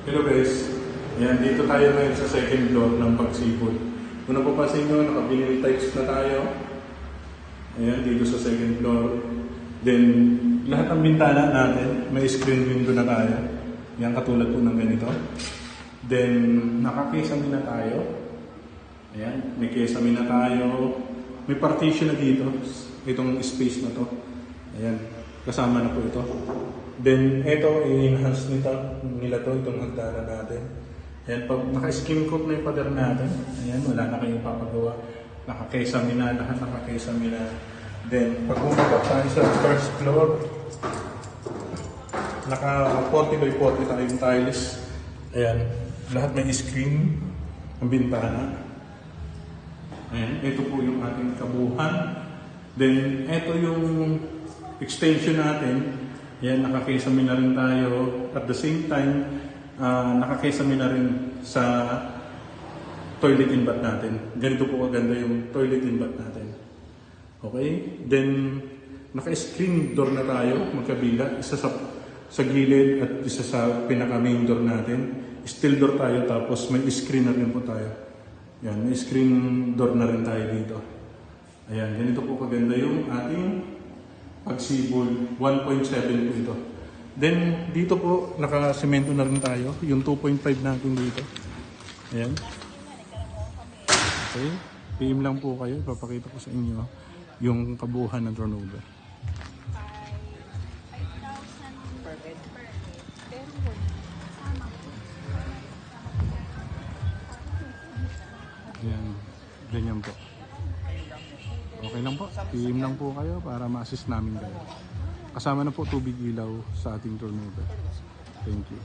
Hello guys, ayan, dito tayo ngayon sa second floor ng Pagsipol. Kung napapansin nyo, naka-vinyl tiles na tayo. Ayan, dito sa second floor. Then, lahat ng bintana natin, may screen window na tayo. Yan, katulad po ng ganito. Then, naka-kesame na tayo. Ayan, may kesame na tayo. May partition na dito, itong space na to. Ayan, kasama na po ito. Then, ito, i-enhance nila to, itong hagdanan natin. Ayan, pag naka-skim coat na yung pader natin, ayan, wala na kayong papagawa. Naka-kesame na, lahat naka-kesame na. Then, pag bumaba tayo sa first floor, naka-40 by 40 tayong tiles. Ayan, lahat may screen, ang bintana. Ayan, ito po yung ating kabuuan. Then, ito yung extension natin. Ayan, nakakesame na rin tayo. At the same time, nakakesame na rin sa toilet and bath natin. Ganito po kaganda yung toilet and bath natin. Okay? Then, naka-screen door na tayo, magkabila. Isa sa gilid at isa sa pinaka-main door natin. Steel door tayo, tapos may screen na rin po tayo. Ayan, may screen door na rin tayo dito. Ayan, ganito po kaganda yung ating Pagsipol. 1.7 po ito. Then, dito po, naka-semento na rin tayo. Yung 2.5 natin dito. Ayan. Okay. PM lang po kayo. Ipapakita ko sa inyo yung kabuuan ng turnover. Ayan. Ganyan po. Okay lang po. PM lang po kayo para ma-assist namin kayo. Kasama na po tubig ilaw sa ating turnover. Thank you.